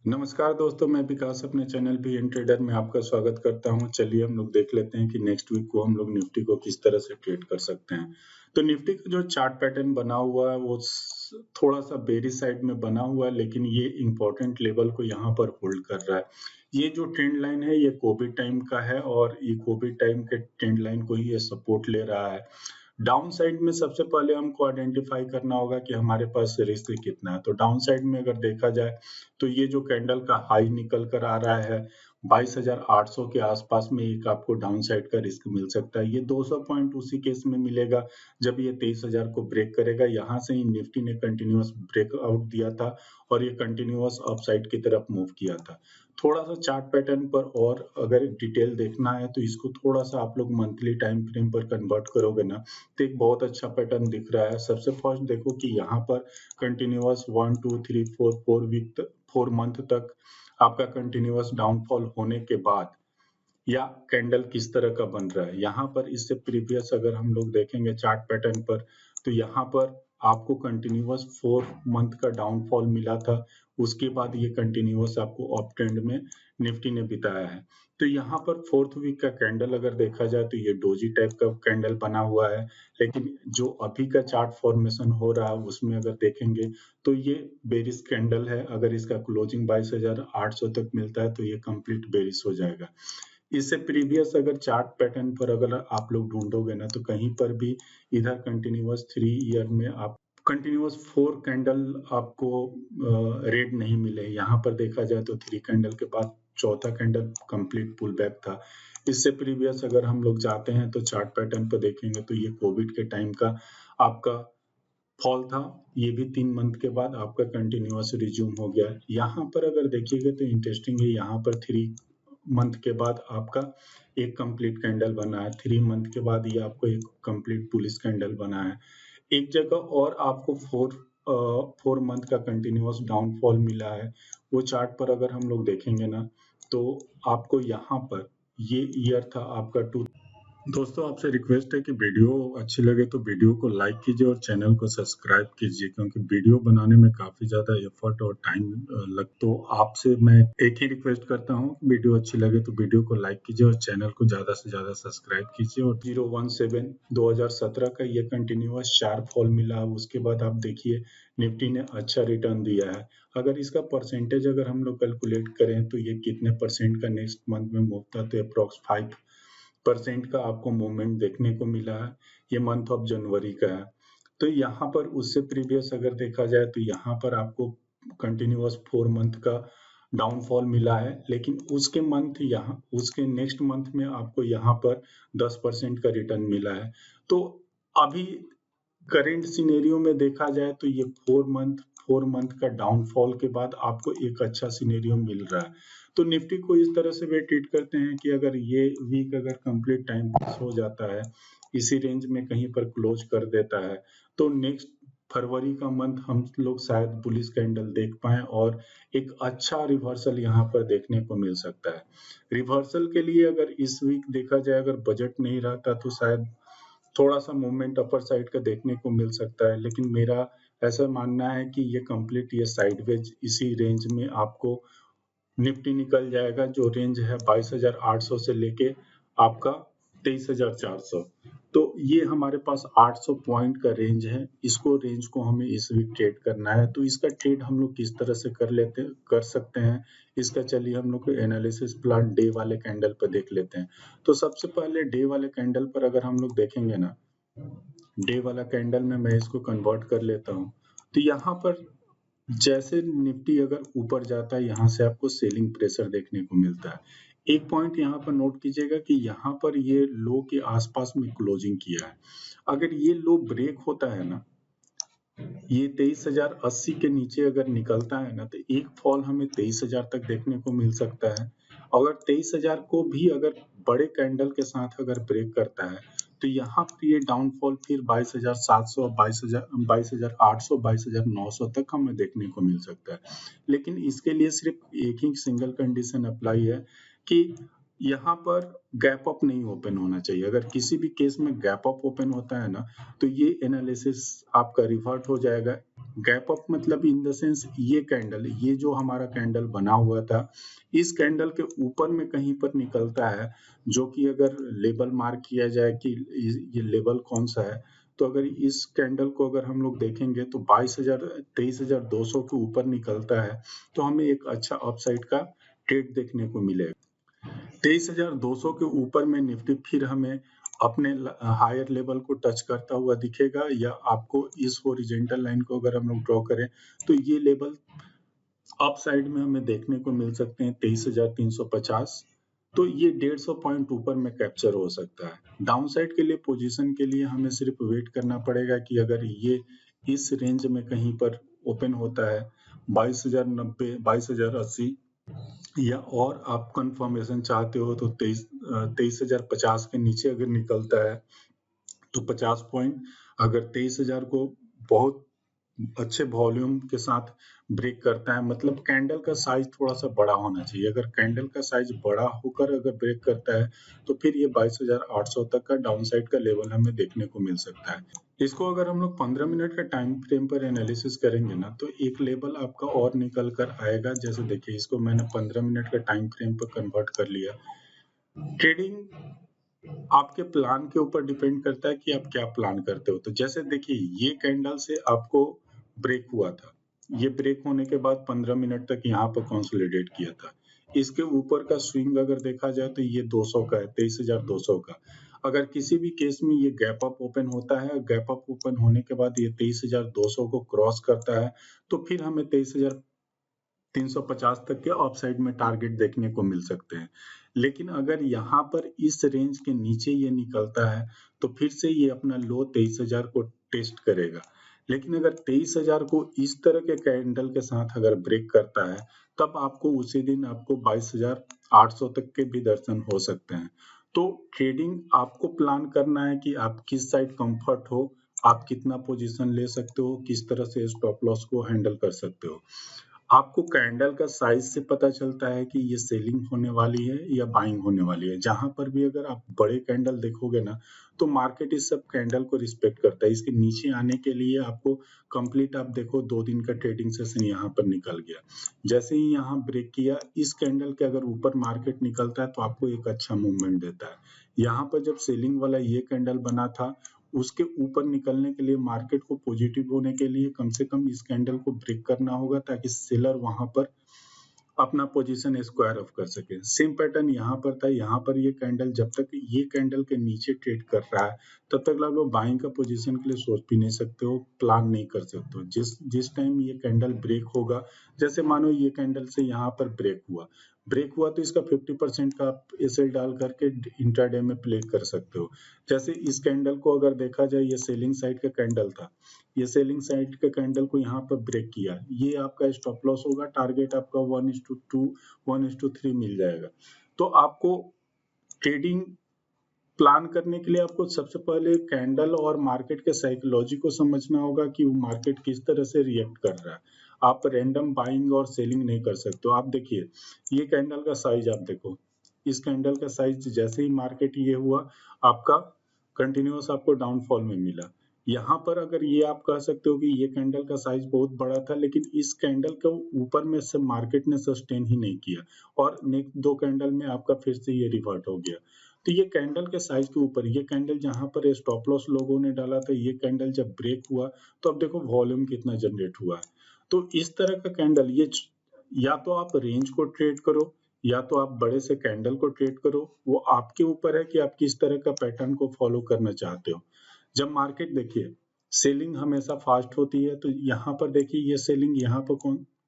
नमस्कार दोस्तों, मैं विकास अपने चैनल बीएन ट्रेडर में आपका स्वागत करता हूं। चलिए हम लोग देख लेते हैं कि नेक्स्ट वीक को हम लोग निफ्टी को किस तरह से ट्रेड कर सकते हैं। तो निफ्टी का जो चार्ट पैटर्न बना हुआ है वो थोड़ा सा बेरिश साइड में बना हुआ है, लेकिन ये इम्पोर्टेंट लेवल को यहाँ पर होल्ड कर रहा है। ये जो ट्रेंड लाइन है ये कोविड टाइम का है और ये कोविड टाइम के ट्रेंड लाइन को ही ये सपोर्ट ले रहा है। डाउन साइड में सबसे पहले हमको आइडेंटिफाई करना होगा कि हमारे पास रिस्क कितना है। तो डाउन साइड में अगर देखा जाए तो ये जो कैंडल का हाई निकल कर आ रहा है 22,800 के आसपास में एक आपको डाउन साइड का रिस्क मिल सकता है। ये 200 पॉइंट उसी केस में मिलेगा जब ये 23,000 को ब्रेक करेगा। यहाँ से ही निफ्टी ने कंटिन्यूअस ब्रेकआउट दिया था और ये कंटिन्यूअस अपसाइड की तरफ मूव किया था। थोड़ा सा चार्ट पैटर्न पर और अगर डिटेल देखना है तो इसको थोड़ा सा आप लोग मंथली टाइम फ्रेम पर कन्वर्ट करोगे ना तो एक बहुत अच्छा पैटर्न दिख रहा है। सबसे फर्स्ट देखो कि यहाँ पर कंटिन्यूअस 1 2 3 4 4 मंथ तक आपका कंटिन्यूअस डाउनफॉल होने के बाद या कैंडल किस तरह का बन रहा है। यहाँ पर इससे प्रीवियस अगर हम लोग देखेंगे चार्ट पैटर्न पर तो यहाँ पर आपको कंटिन्यूअस 4 मंथ का डाउनफॉल मिला था। उसके बाद ये कंटिन्यूअस आपको अप ट्रेंड में निफ्टी ने बिताया है। तो यहाँ पर फोर्थ वीक का कैंडल अगर देखा जाए तो ये डोजी टाइप का कैंडल बना हुआ है, लेकिन जो अभी का चार्ट फॉर्मेशन हो रहा है उसमें अगर देखेंगे तो ये बेरिश कैंडल है। अगर इसका क्लोजिंग 22,800 तक मिलता है तो ये कंप्लीट बेरिश हो जाएगा। इससे प्रीवियस अगर चार्ट पैटर्न पर अगर आप लोग ढूंढोगे ना तो कहीं पर भी इधर कंटिन्यूअस 3 ईयर में आप कंटिन्यूअस 4 कैंडल आपको रेड नहीं मिले। यहाँ पर देखा जाए तो 3 कैंडल के बाद चौथा कैंडल कंप्लीट पुल बैक था। इससे प्रीवियस अगर हम लोग जाते हैं तो चार्ट पैटर्न पर देखेंगे तो ये कोविड के टाइम का आपका फॉल था। ये भी 3 मंथ के बाद आपका कंटिन्यूअस रिज्यूम हो गया। यहाँ पर अगर देखिएगा तो इंटरेस्टिंग है, यहाँ पर 3 मंथ के बाद आपका एक कंप्लीट कैंडल बना है। 3 मंथ के बाद ये आपको एक कंप्लीट बुलिश कैंडल बना है। एक जगह और आपको 4 मंथ का कंटिन्यूअस डाउनफॉल मिला है। वो चार्ट पर अगर हम लोग देखेंगे ना तो आपको यहाँ पर ये ईयर था आपका टू। दोस्तों आपसे रिक्वेस्ट है कि वीडियो अच्छी लगे तो वीडियो को लाइक कीजिए और चैनल को सब्सक्राइब कीजिए, क्योंकि वीडियो बनाने में काफ़ी ज़्यादा एफर्ट और टाइम लग। तो आपसे मैं एक ही रिक्वेस्ट करता हूँ, वीडियो अच्छी लगे तो वीडियो को लाइक कीजिए और चैनल को ज़्यादा से ज़्यादा सब्सक्राइब कीजिए। और 017 2017 का ये कंटिन्यूअस शार्प फॉल मिला। उसके बाद आप देखिए निफ्टी ने अच्छा रिटर्न दिया है। अगर इसका परसेंटेज अगर हम लोग कैलकुलेट करें तो ये कितने परसेंट का नेक्स्ट मंथ में मूव था तो अप्रॉक्स 5% का आपको मूवमेंट देखने को मिला है। ये मंथ ऑफ जनवरी का है। तो यहाँ पर उससे प्रीवियस अगर देखा जाए तो यहाँ पर आपको कंटिन्यूअस 4 मंथ का डाउनफॉल मिला है, लेकिन उसके नेक्स्ट मंथ में आपको यहाँ पर 10% का रिटर्न मिला है। तो अभी करंट सिनेरियो में देखा जाए तो ये 4 मंथ का डाउनफॉल के बाद आपको एक अच्छा सिनेरियो मिल रहा है। तो निफ्टी को इस तरह से वे ट्रीट करते हैं कि अगर ये वीक अगर कंप्लीट टाइम पास हो जाता है, इसी रेंज में कहीं पर क्लोज कर देता है, तो नेक्स्ट फरवरी का मंथ हम लोग शायद बुलिश कैंडल देख पाए और एक अच्छा रिवर्सल यहाँ पर देखने को मिल सकता है। रिवर्सल के लिए अगर इस वीक देखा जाए, अगर बजट नहीं रहता तो शायद थोड़ा सा मूवमेंट अपर साइड का देखने को मिल सकता है, लेकिन मेरा ऐसा मानना है कि ये कंप्लीट ये साइडवेज इसी रेंज में आपको निफ्टी निकल जाएगा। जो रेंज है 22,800 से लेके आपका 23,400। तो ये हमारे पास 800 पॉइंट का रेंज है। इसको रेंज को हमें इस वीक ट्रेड करना है। तो इसका ट्रेड हम लोग किस तरह से कर सकते हैं, इसका चलिए हम लोग एनालिसिस प्लान डे वाले कैंडल पर देख लेते हैं। तो सबसे पहले डे वाले कैंडल पर अगर हम लोग देखेंगे ना, डे वाला कैंडल में मैं इसको कन्वर्ट कर लेता हूँ। तो यहाँ पर जैसे निफ्टी अगर ऊपर जाता है, यहाँ से आपको सेलिंग प्रेशर देखने को मिलता है। एक पॉइंट यहाँ पर नोट कीजिएगा कि यहाँ पर ये लो के आसपास में क्लोजिंग किया है। अगर ये लो ब्रेक होता है ना, ये 23,080 के नीचे अगर निकलता है ना, तो एक फॉल हमें 23,000 तक देखने को मिल सकता है। अगर 23,000 को भी अगर बड़े कैंडल के साथ अगर ब्रेक करता है तो यहाँ पर ये डाउनफॉल फिर 22,700, 22,800, 22,900 तक हमें देखने को मिल सकता है। लेकिन इसके लिए सिर्फ एक ही सिंगल कंडीशन अप्लाई है कि यहाँ पर गैप अप नहीं ओपन होना चाहिए। अगर किसी भी केस में गैप अप ओपन होता है ना, तो ये एनालिसिस आपका रिवर्ट हो जाएगा गैप अप मतलब इन द सेंस ये कैंडल, ये जो हमारा कैंडल बना हुआ था, इस कैंडल के ऊपर में कहीं पर निकलता है, जो कि अगर लेवल मार्क किया जाए कि ये लेवल कौन सा है, तो अगर इस कैंडल को अगर हम लोग देखेंगे तो 23,200 के ऊपर निकलता है, तो हमें एक अच्छा अपसाइड का ट्रेड देखने को मिलेगा। 23,200 के ऊपर में निफ्टी फिर हमें अपने हायर लेवल को टच करता हुआ दिखेगा, या आपको इस हॉरिजॉन्टल लाइन को अगर हम लोग ड्रॉ करें तो ये लेवल अप साइड में हमें देखने को मिल सकते हैं 23,350। तो ये 150 पॉइंट ऊपर में कैप्चर हो सकता है। डाउन साइड के लिए पोजीशन के लिए हमें सिर्फ वेट करना पड़ेगा कि अगर ये इस रेंज में कहीं पर ओपन होता है 22,090, 22,080, या और आप कंफर्मेशन चाहते हो तो 23,050 के नीचे अगर निकलता है तो 50 पॉइंट, अगर 23,000 को बहुत अच्छे वॉल्यूम के साथ ब्रेक करता है, मतलब कैंडल का साइज थोड़ा सा बड़ा होना चाहिए। अगर कैंडल का साइज बड़ा होकर अगर ब्रेक करता है तो फिर ये 22,800 तक का डाउन साइड का लेवल हमें देखने को मिल सकता है। इसको अगर हम लोग 15 मिनट का टाइम फ्रेम पर एनालिसिस करेंगे ना, तो एक लेवल आपका और निकल कर आएगा। जैसे देखिए, इसको मैंने 15 मिनट का टाइम फ्रेम पर कन्वर्ट कर लिया। ट्रेडिंग आपके प्लान के ऊपर डिपेंड करता है कि आप क्या प्लान करते हो। तो जैसे देखिए, ये कैंडल से आपको ब्रेक हुआ था, ये ब्रेक होने के बाद 15 मिनट तक यहाँ पर कंसोलिडेट किया था। इसके ऊपर का स्विंग अगर देखा जाए तो ये 200 का है, 23,200 का। अगर किसी भी केस में ये गैप अप ओपन होता है, गैप अप ओपन होने के बाद ये 23,200 को क्रॉस करता है, तो फिर हमें 23,350 तक के अपसाइड में टारगेट देखने को मिल सकते हैं। लेकिन अगर यहाँ पर इस रेंज के नीचे ये निकलता है तो फिर से ये अपना लो 23,000 को टेस्ट करेगा। लेकिन अगर 23,000 को इस तरह के कैंडल के साथ अगर ब्रेक करता है, तब आपको उसी दिन आपको 22,800 तक के भी दर्शन हो सकते हैं। तो ट्रेडिंग आपको प्लान करना है कि आप किस साइड कंफर्ट हो, आप कितना पोजीशन ले सकते हो, किस तरह से स्टॉप लॉस को हैंडल कर सकते हो। आपको कैंडल का साइज से पता चलता है कि ये सेलिंग होने वाली है या बाइंग होने वाली है। जहां पर भी अगर आप बड़े कैंडल देखोगे ना, तो मार्केट इस सब कैंडल को रिस्पेक्ट करता है। इसके नीचे आने के लिए आपको कंप्लीट, आप देखो 2 दिन का ट्रेडिंग सेशन यहाँ पर निकल गया। जैसे ही यहाँ ब्रेक किया, इस कैंडल के अगर ऊपर मार्केट निकलता है तो आपको एक अच्छा मूवमेंट देता है। यहाँ पर जब सेलिंग वाला ये कैंडल बना था, उसके ऊपर निकलने के लिए, मार्केट को पॉजिटिव होने के लिए कम से कम इस कैंडल को ब्रेक करना होगा, ताकि सेलर वहां पर अपना पोजीशन स्क्वायर ऑफ कर सके। सेम पैटर्न यहाँ पर था। यहाँ पर ये कैंडल, जब तक ये कैंडल के नीचे ट्रेड कर रहा है, तब तक लगभग बाइंग का पोजीशन के लिए सोच भी नहीं सकते हो, प्लान नहीं कर सकते हो। जिस टाइम ये कैंडल ब्रेक होगा, जैसे मानो ये कैंडल से यहाँ पर ब्रेक हुआ तो इसका 50% का आप एसएल डाल करके इंट्राडे में प्ले कर सकते हो। जैसे इस कैंडल को अगर देखा जाए, ये सेलिंग साइड का कैंडल था, ये सेलिंग साइड के कैंडल को यहाँ पर ब्रेक किया, ये आपका स्टॉप लॉस होगा। टारगेट आपका 1:2, 1:3 मिल जाएगा। तो आपको ट्रेडिंग प्लान करने के लिए आपको सबसे पहले कैंडल और मार्केट के साइकोलॉजी को समझना होगा कि वो मार्केट किस तरह से रिएक्ट कर रहा है। आप रैंडम बाइंग और सेलिंग नहीं कर सकते हो। आप देखिए, ये कैंडल का साइज आप देखो, इस कैंडल का साइज जैसे ही मार्केट ये हुआ, आपका कंटिन्यूअस आपको डाउनफॉल में मिला। यहाँ पर अगर ये आप कह सकते हो कि ये कैंडल का साइज बहुत बड़ा था, लेकिन इस कैंडल को ऊपर में से मार्केट ने सस्टेन ही नहीं किया, और नेक्स्ट 2 कैंडल में आपका फिर से ये रिवर्ट हो गया। तो ये कैंडल के साइज के ऊपर, ये कैंडल जहां पर स्टॉप लॉस लोगों ने डाला था, ये कैंडल जब ब्रेक हुआ तो अब देखो वॉल्यूम कितना जनरेट हुआ है। तो इस तरह का कैंडल, ये या तो आप रेंज को ट्रेड करो, या तो आप बड़े से कैंडल को ट्रेड करो। वो आपके ऊपर है कि आप किस तरह का पैटर्न को फॉलो करना चाहते हो। जब मार्केट देखिए, सेलिंग हमेशा फास्ट होती है, तो यहाँ पर देखिए ये सेलिंग यहाँ पर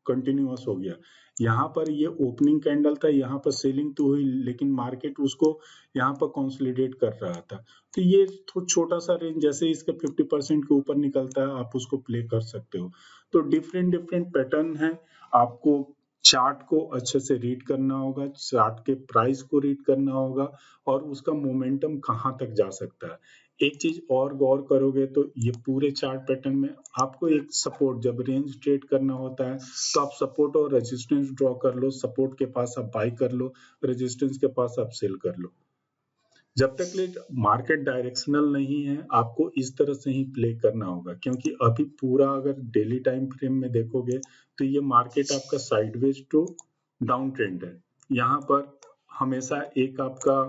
कंटिन्यूअस हो गया। यहाँ पर ये ओपनिंग कैंडल था, यहाँ पर सेलिंग तो हुई, लेकिन मार्केट उसको यहाँ पर कंसोलिडेट कर रहा था। तो ये छोटा सा रेंज, जैसे इसका 50% के ऊपर निकलता है, आप उसको प्ले कर सकते हो। तो डिफरेंट डिफरेंट पैटर्न है। आपको चार्ट को अच्छे से रीड करना होगा, चार्ट के प्राइस को रीड करना होगा, और उसका मोमेंटम कहाँ तक जा सकता है। एक चीज और गौर करोगे तो ये पूरे चार्ट पैटर्न में आपको एक सपोर्ट, जब रेंज ट्रेड करना होता है तो आप सपोर्ट और रेजिस्टेंस ड्रॉ कर लो। सपोर्ट के पास आप बाई कर लो, रेजिस्टेंस के पास आप सेल कर लो। जब तक ले मार्केट डायरेक्शनल नहीं है, आपको इस तरह से ही प्ले करना होगा, क्योंकि अभी पूरा अगर डेली टाइम फ्रेम में देखोगे तो ये मार्केट आपका साइडवेज टू डाउन ट्रेंड है। यहाँ पर हमेशा एक आपका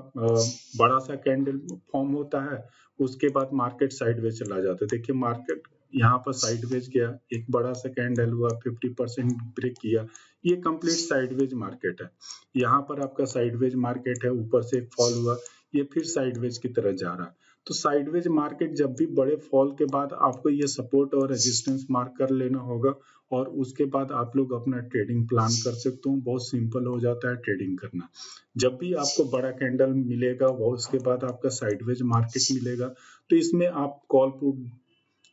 बड़ा सा कैंडल फॉर्म होता है, उसके बाद मार्केट साइडवेज चला जाता है। देखिए मार्केट यहाँ पर साइडवेज गया, एक बड़ा सा कैंडल हुआ, 50% ब्रेक किया, ये कंप्लीट साइडवेज मार्केट है। यहाँ पर आपका साइडवेज मार्केट है, ऊपर से एक फॉल हुआ, ये फिर साइडवेज की तरह जा रहा है। तो साइडवेज मार्केट जब भी बड़े फॉल के बाद आपको ये सपोर्ट और रेजिस्टेंस मार्क कर लेना होगा, और उसके बाद आप लोग अपना ट्रेडिंग प्लान कर सकते हो। बहुत सिंपल हो जाता है ट्रेडिंग करना। जब भी आपको बड़ा कैंडल मिलेगा, वो उसके बाद आपका साइडवेज मार्केट मिलेगा, तो इसमें आप कॉल पुट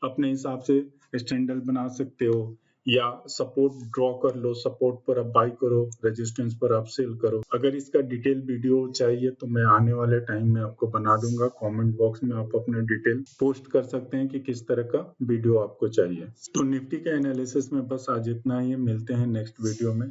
अपने हिसाब से स्टैंडर्ड बना सकते हो, या सपोर्ट ड्रॉ कर लो, सपोर्ट पर आप बाई करो, रेजिस्टेंस पर आप सेल करो। अगर इसका डिटेल वीडियो चाहिए तो मैं आने वाले टाइम में आपको बना दूंगा। कमेंट बॉक्स में आप अपने डिटेल पोस्ट कर सकते हैं कि किस तरह का वीडियो आपको चाहिए। तो निफ्टी के एनालिसिस में बस आज इतना ही है। मिलते हैं नेक्स्ट वीडियो में।